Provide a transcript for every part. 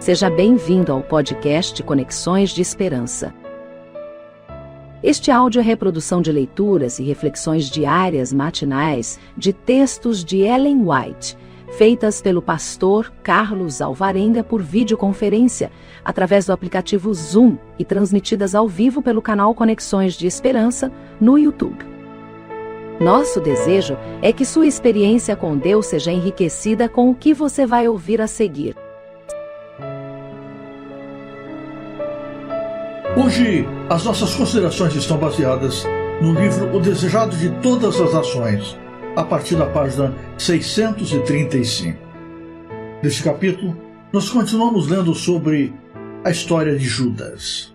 Seja bem-vindo ao podcast Conexões de Esperança. Este áudio é reprodução de leituras e reflexões diárias matinais de textos de Ellen White, feitas pelo pastor Carlos Alvarenga por videoconferência, através do aplicativo Zoom e transmitidas ao vivo pelo canal Conexões de Esperança no YouTube. Nosso desejo é que sua experiência com Deus seja enriquecida com o que você vai ouvir a seguir. Hoje, as nossas considerações estão baseadas no livro O Desejado de Todas as Nações, a partir da página 635. Neste capítulo, nós continuamos lendo sobre a história de Judas.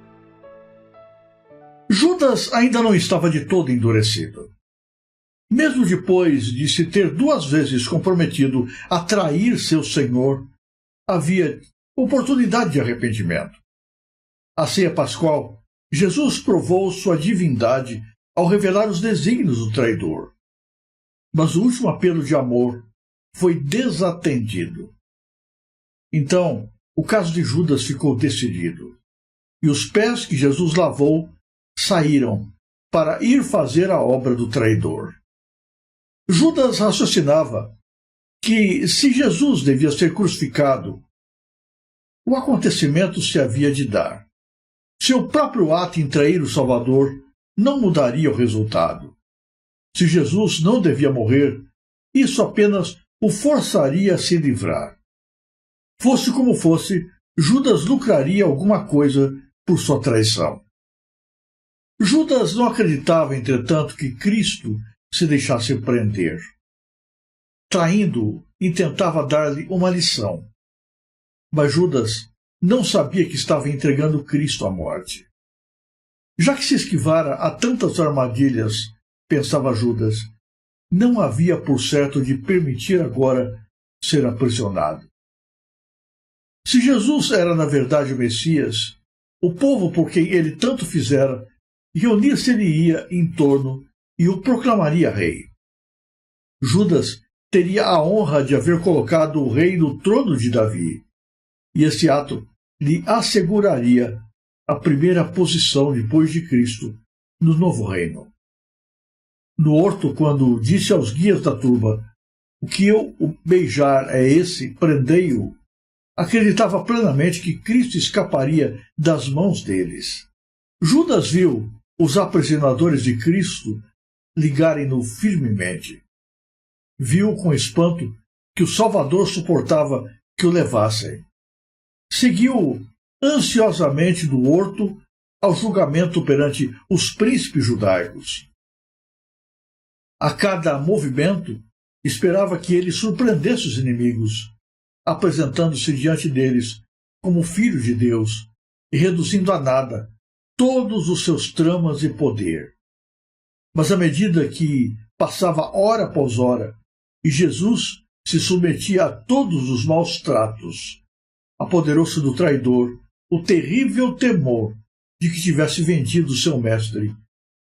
Judas ainda não estava de todo endurecido. Mesmo depois de se ter duas vezes comprometido a trair seu Senhor, havia oportunidade de arrependimento. A ceia pascual, Jesus provou sua divindade ao revelar os desígnios do traidor. Mas o último apelo de amor foi desatendido. Então, o caso de Judas ficou decidido. E os pés que Jesus lavou saíram para ir fazer a obra do traidor. Judas raciocinava que, se Jesus devia ser crucificado, o acontecimento se havia de dar. Seu próprio ato em trair o Salvador não mudaria o resultado. Se Jesus não devia morrer, isso apenas o forçaria a se livrar. Fosse como fosse, Judas lucraria alguma coisa por sua traição. Judas não acreditava, entretanto, que Cristo se deixasse prender. Traindo-o, intentava dar-lhe uma lição. Mas Judas não sabia que estava entregando Cristo à morte. Já que se esquivara a tantas armadilhas, pensava Judas, não havia por certo de permitir agora ser aprisionado. Se Jesus era na verdade o Messias, o povo por quem ele tanto fizera reunir-se-lhe-ia em torno e o proclamaria rei. Judas teria a honra de haver colocado o rei no trono de Davi, e esse ato lhe asseguraria a primeira posição depois de Cristo no novo reino. No horto, quando disse aos guias da turba, o que eu beijar é esse, prendei-o, acreditava plenamente que Cristo escaparia das mãos deles. Judas viu os aprisionadores de Cristo ligarem-no firmemente. Viu com espanto que o Salvador suportava que o levassem. Seguiu ansiosamente do horto ao julgamento perante os príncipes judaicos. A cada movimento, esperava que ele surpreendesse os inimigos, apresentando-se diante deles como filho de Deus e reduzindo a nada todos os seus tramas e poder. Mas à medida que passava hora após hora e Jesus se submetia a todos os maus tratos, apoderou-se do traidor o terrível temor de que tivesse vendido seu mestre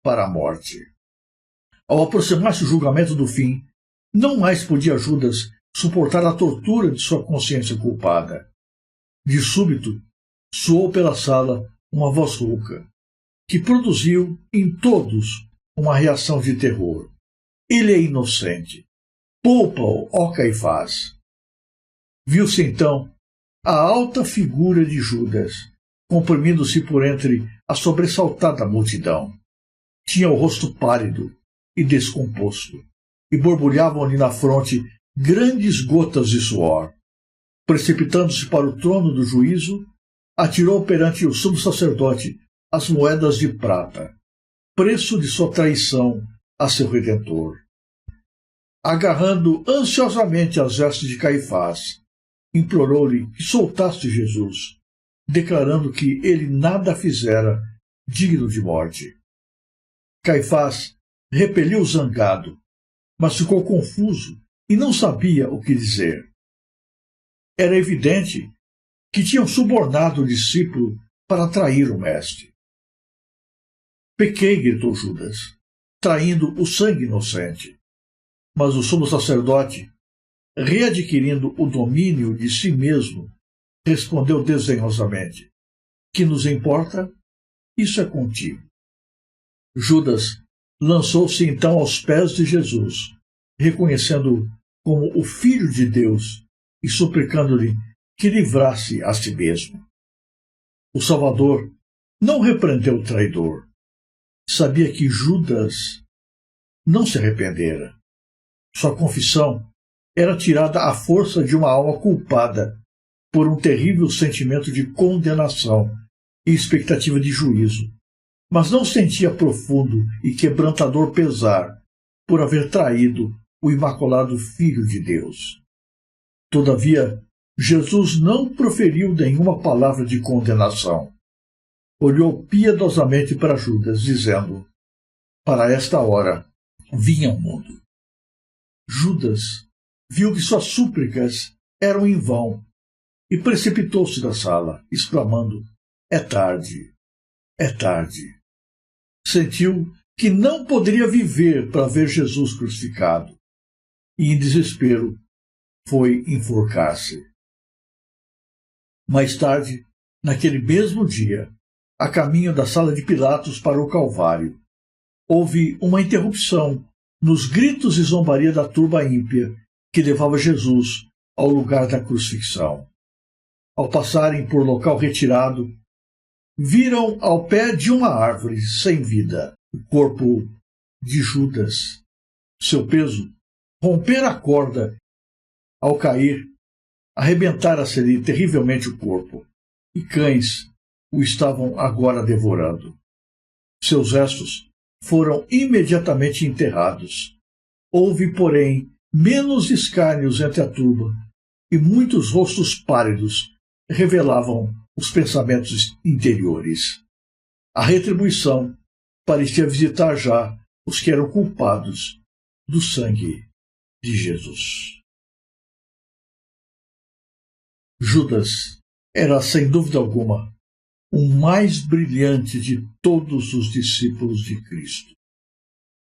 para a morte. Ao aproximar-se o julgamento do fim, não mais podia Judas suportar a tortura de sua consciência culpada. De súbito, soou pela sala uma voz rouca, que produziu em todos uma reação de terror. Ele é inocente. Poupa-o, ó Caifás. Viu-se então a alta figura de Judas, comprimindo-se por entre a sobressaltada multidão. Tinha o rosto pálido e descomposto, e borbulhavam-lhe na fronte grandes gotas de suor. Precipitando-se para o trono do juízo, atirou perante o sumo sacerdote as moedas de prata, preço de sua traição a seu Redentor. Agarrando ansiosamente as vestes de Caifás, implorou-lhe que soltasse Jesus, declarando que ele nada fizera digno de morte. Caifás repeliu zangado, mas ficou confuso e não sabia o que dizer. Era evidente que tinham subornado o discípulo para trair o mestre. Pequei, gritou Judas, traindo o sangue inocente. Mas o sumo sacerdote, readquirindo o domínio de si mesmo, respondeu desdenhosamente: que nos importa? Isso é contigo. Judas lançou-se então aos pés de Jesus, reconhecendo-o como o Filho de Deus e suplicando-lhe que livrasse a si mesmo. O Salvador não repreendeu o traidor. Sabia que Judas não se arrependera. Sua confissão era tirada à força de uma alma culpada por um terrível sentimento de condenação e expectativa de juízo, mas não sentia profundo e quebrantador pesar por haver traído o imaculado Filho de Deus. Todavia, Jesus não proferiu nenhuma palavra de condenação. Olhou piedosamente para Judas, dizendo: para esta hora vinha o mundo. Judas viu que suas súplicas eram em vão e precipitou-se da sala, exclamando: é tarde, é tarde. Sentiu que não poderia viver para ver Jesus crucificado e, em desespero, foi enforcar-se. Mais tarde, naquele mesmo dia, a caminho da sala de Pilatos para o Calvário, houve uma interrupção nos gritos e zombaria da turba ímpia que levava Jesus ao lugar da crucifixão. Ao passarem por local retirado, viram ao pé de uma árvore sem vida o corpo de Judas. Seu peso rompera a corda. Ao cair, arrebentara-se-lhe terrivelmente o corpo, e cães o estavam agora devorando. Seus restos foram imediatamente enterrados. Houve, porém, menos escárnios entre a turba, e muitos rostos pálidos revelavam os pensamentos interiores. A retribuição parecia visitar já os que eram culpados do sangue de Jesus. Judas era, sem dúvida alguma, o mais brilhante de todos os discípulos de Cristo.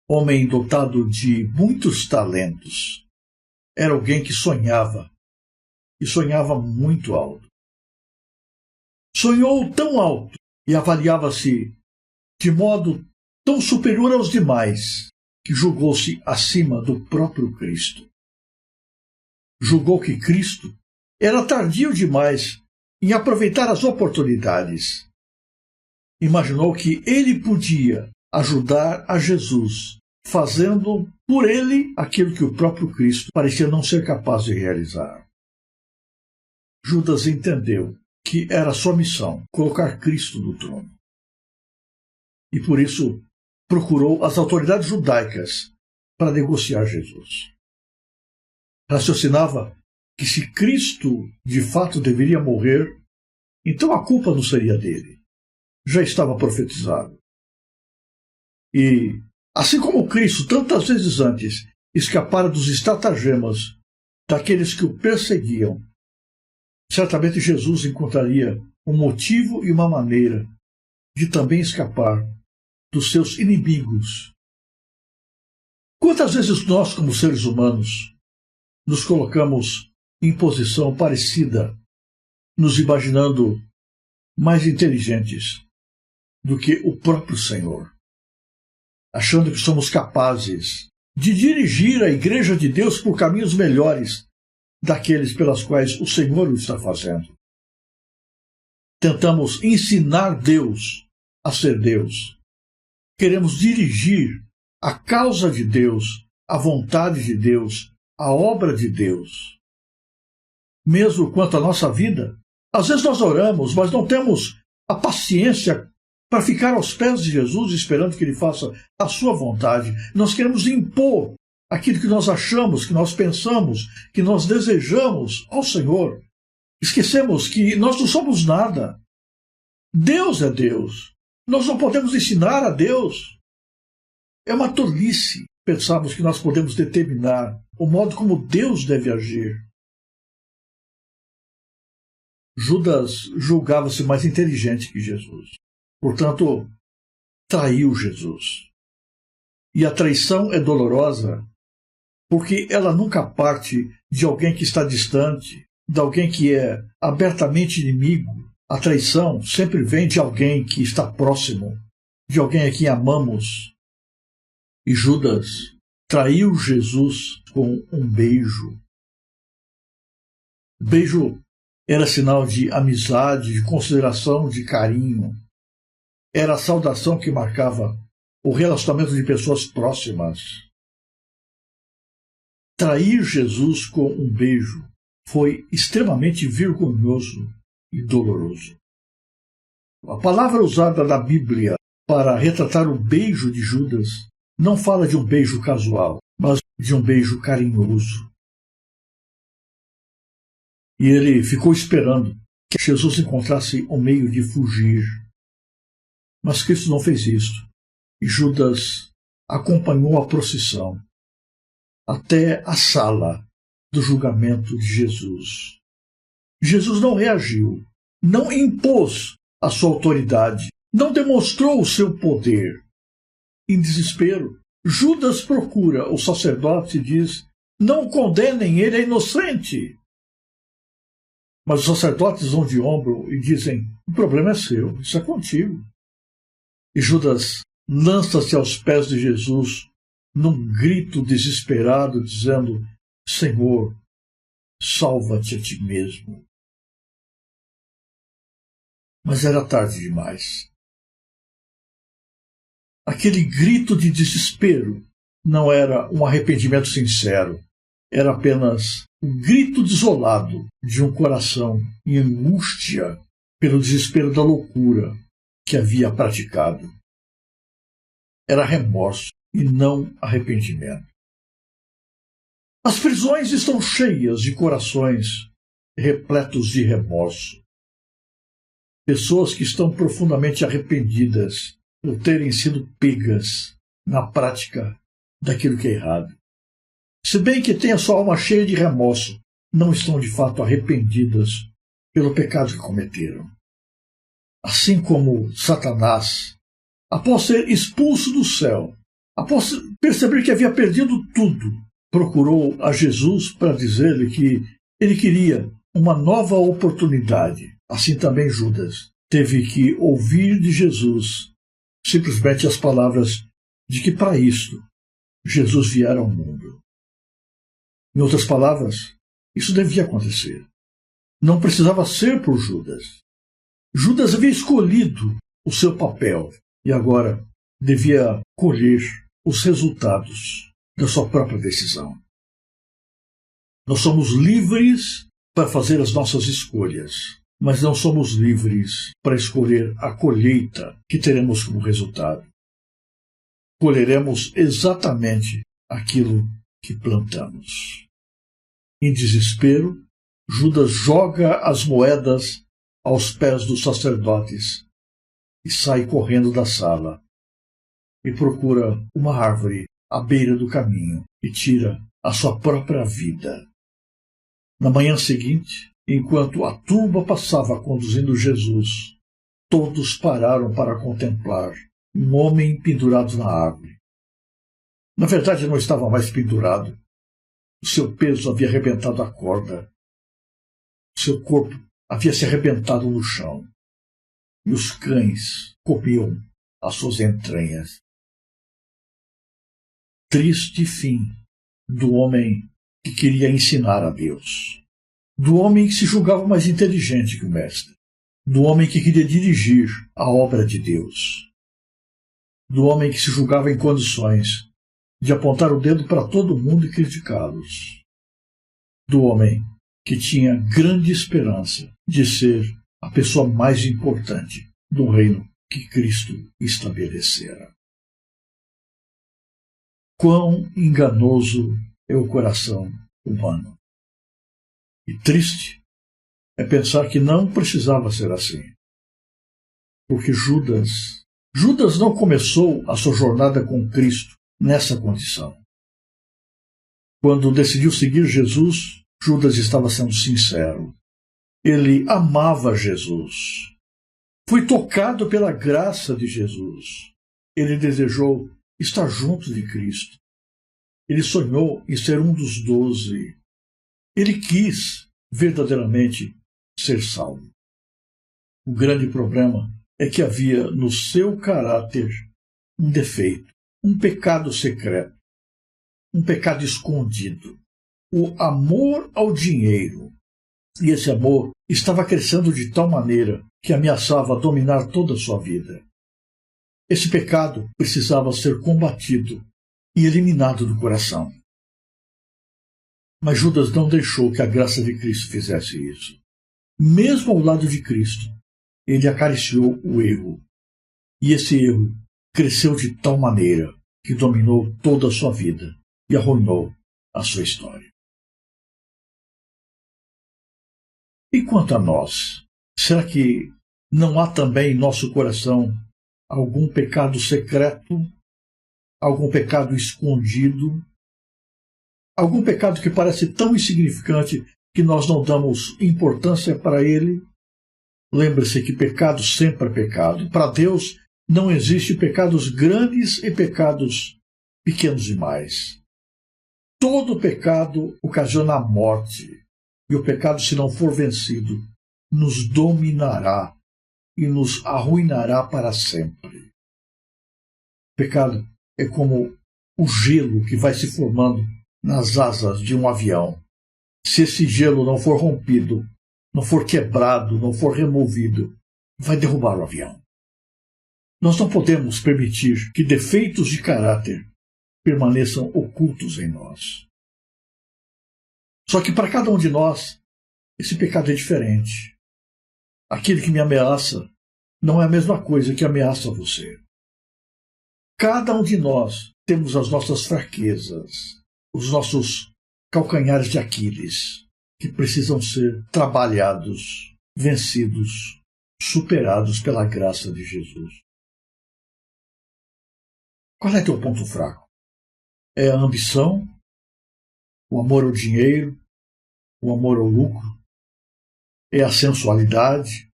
Homem dotado de muitos talentos. Era alguém que sonhava, e sonhava muito alto. Sonhou tão alto e avaliava-se de modo tão superior aos demais que julgou-se acima do próprio Cristo. Julgou que Cristo era tardio demais em aproveitar as oportunidades. Imaginou que ele podia ajudar a Jesus, fazendo por ele aquilo que o próprio Cristo parecia não ser capaz de realizar. Judas entendeu que era sua missão colocar Cristo no trono. E por isso procurou as autoridades judaicas para negociar Jesus. Raciocinava que se Cristo de fato deveria morrer, então a culpa não seria dele. Já estava profetizado. E, assim como Cristo tantas vezes antes escapara dos estratagemas daqueles que o perseguiam, certamente Jesus encontraria um motivo e uma maneira de também escapar dos seus inimigos. Quantas vezes nós, como seres humanos, nos colocamos em posição parecida, nos imaginando mais inteligentes do que o próprio Senhor, achando que somos capazes de dirigir a Igreja de Deus por caminhos melhores daqueles pelas quais o Senhor o está fazendo. Tentamos ensinar Deus a ser Deus. Queremos dirigir a causa de Deus, a vontade de Deus, a obra de Deus. Mesmo quanto à nossa vida, às vezes nós oramos, mas não temos a paciência para ficar aos pés de Jesus esperando que Ele faça a sua vontade. Nós queremos impor aquilo que nós achamos, que nós pensamos, que nós desejamos ao Senhor. Esquecemos que nós não somos nada. Deus é Deus. Nós não podemos ensinar a Deus. É uma tolice pensarmos que nós podemos determinar o modo como Deus deve agir. Judas julgava-se mais inteligente que Jesus. Portanto, traiu Jesus. E a traição é dolorosa porque ela nunca parte de alguém que está distante, de alguém que é abertamente inimigo. A traição sempre vem de alguém que está próximo, de alguém a quem amamos. E Judas traiu Jesus com um beijo. O beijo era sinal de amizade, de consideração, de carinho. Era a saudação que marcava o relacionamento de pessoas próximas. Trair Jesus com um beijo foi extremamente vergonhoso e doloroso. A palavra usada na Bíblia para retratar o beijo de Judas não fala de um beijo casual, mas de um beijo carinhoso. E ele ficou esperando que Jesus encontrasse um meio de fugir. Mas Cristo não fez isso. E Judas acompanhou a procissão até a sala do julgamento de Jesus. Jesus não reagiu, não impôs a sua autoridade, não demonstrou o seu poder. Em desespero, Judas procura o sacerdote e diz: não condenem, ele é inocente. Mas os sacerdotes vão de ombro e dizem: o problema é seu, isso é contigo. E Judas lança-se aos pés de Jesus num grito desesperado, dizendo: Senhor, salva-te a ti mesmo. Mas era tarde demais. Aquele grito de desespero não era um arrependimento sincero, era apenas um grito desolado de um coração em angústia pelo desespero da loucura que havia praticado. Era remorso e não arrependimento. As prisões estão cheias de corações repletos de remorso. Pessoas que estão profundamente arrependidas por terem sido pegas na prática daquilo que é errado. Se bem que têm a sua alma cheia de remorso, não estão de fato arrependidas pelo pecado que cometeram. Assim como Satanás, após ser expulso do céu, após perceber que havia perdido tudo, procurou a Jesus para dizer-lhe que ele queria uma nova oportunidade. Assim também Judas teve que ouvir de Jesus simplesmente as palavras de que para isto Jesus viera ao mundo. Em outras palavras, isso devia acontecer. Não precisava ser por Judas. Judas havia escolhido o seu papel e agora devia colher os resultados da sua própria decisão. Nós somos livres para fazer as nossas escolhas, mas não somos livres para escolher a colheita que teremos como resultado. Colheremos exatamente aquilo que plantamos. Em desespero, Judas joga as moedas aos pés dos sacerdotes e sai correndo da sala e procura uma árvore à beira do caminho e tira a sua própria vida. Na manhã seguinte, enquanto a turba passava conduzindo Jesus, todos pararam para contemplar um homem pendurado na árvore. Na verdade, não estava mais pendurado. O seu peso havia arrebentado a corda. O seu corpo havia se arrebentado no chão. E os cães comiam as suas entranhas. Triste fim do homem que queria ensinar a Deus. Do homem que se julgava mais inteligente que o mestre. Do homem que queria dirigir a obra de Deus. Do homem que se julgava em condições de apontar o dedo para todo mundo e criticá-los. Do homem que tinha grande esperança de ser a pessoa mais importante do reino que Cristo estabelecera. Quão enganoso é o coração humano. E triste é pensar que não precisava ser assim. Porque Judas não começou a sua jornada com Cristo nessa condição. Quando decidiu seguir Jesus, Judas estava sendo sincero. Ele amava Jesus. Foi tocado pela graça de Jesus. Ele desejou estar junto de Cristo. Ele sonhou em ser um dos 12. Ele quis verdadeiramente ser salvo. O grande problema é que havia no seu caráter um defeito, um pecado secreto, um pecado escondido, o amor ao dinheiro. E esse amor estava crescendo de tal maneira que ameaçava dominar toda a sua vida. Esse pecado precisava ser combatido e eliminado do coração. Mas Judas não deixou que a graça de Cristo fizesse isso. Mesmo ao lado de Cristo, ele acariciou o erro. E esse erro cresceu de tal maneira que dominou toda a sua vida e arruinou a sua história. E quanto a nós, será que não há também em nosso coração algum pecado secreto, algum pecado escondido, algum pecado que parece tão insignificante que nós não damos importância para ele? Lembre-se que pecado sempre é pecado. Para Deus não existe pecados grandes e pecados pequenos demais. Todo pecado ocasiona a morte, e o pecado, se não for vencido, nos dominará e nos arruinará para sempre. O pecado é como o gelo que vai se formando nas asas de um avião. Se esse gelo não for rompido, não for quebrado, não for removido, vai derrubar o avião. Nós não podemos permitir que defeitos de caráter permaneçam ocultos em nós. Só que para cada um de nós, esse pecado é diferente. Aquele que me ameaça não é a mesma coisa que ameaça você. Cada um de nós temos as nossas fraquezas, os nossos calcanhares de Aquiles, que precisam ser trabalhados, vencidos, superados pela graça de Jesus. Qual é teu ponto fraco? É a ambição? O amor ao dinheiro? O amor ao lucro? É a sensualidade?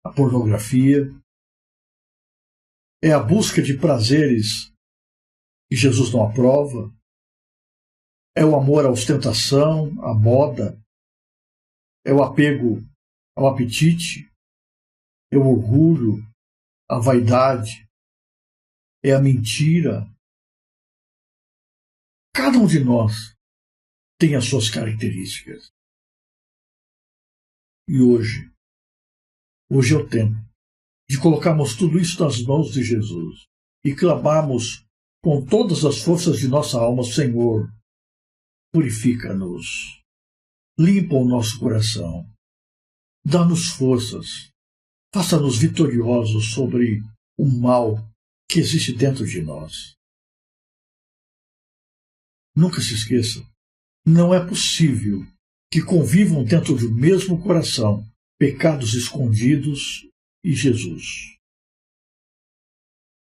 A pornografia? É a busca de prazeres que Jesus não aprova? É o amor à ostentação, à moda? É o apego ao apetite? É o orgulho, a vaidade? É a mentira? Cada um de nós tem as suas características. E hoje é o tempo de colocarmos tudo isso nas mãos de Jesus e clamarmos com todas as forças de nossa alma: Senhor, purifica-nos, limpa o nosso coração, dá-nos forças, faça-nos vitoriosos sobre o mal que existe dentro de nós. Nunca se esqueça, não é possível que convivam dentro do mesmo coração pecados escondidos e Jesus.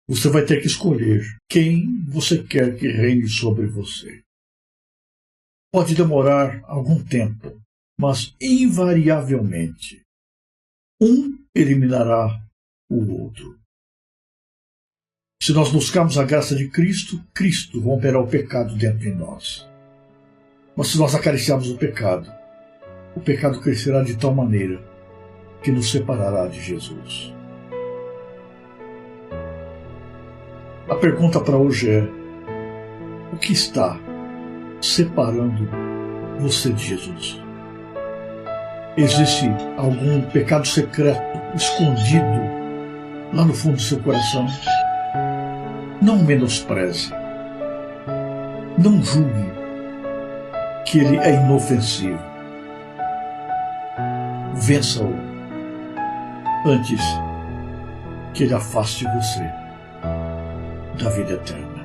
Você vai ter que escolher quem você quer que reine sobre você. Pode demorar algum tempo, mas invariavelmente um eliminará o outro. Se nós buscarmos a graça de Cristo, Cristo romperá o pecado dentro de nós. Mas se nós acariciarmos o pecado crescerá de tal maneira que nos separará de Jesus. A pergunta para hoje é: o que está separando você de Jesus? Existe algum pecado secreto, escondido lá no fundo do seu coração? Não menospreze. Não julgue que ele é inofensivo. Vença-o antes que ele afaste você da vida eterna.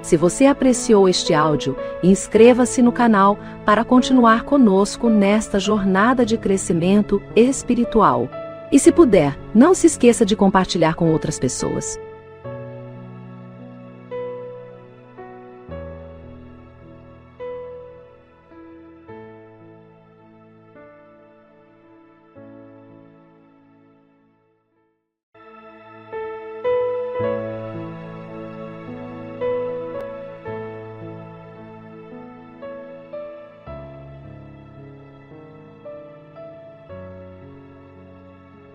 Se você apreciou este áudio, inscreva-se no canal para continuar conosco nesta jornada de crescimento espiritual. E se puder, não se esqueça de compartilhar com outras pessoas.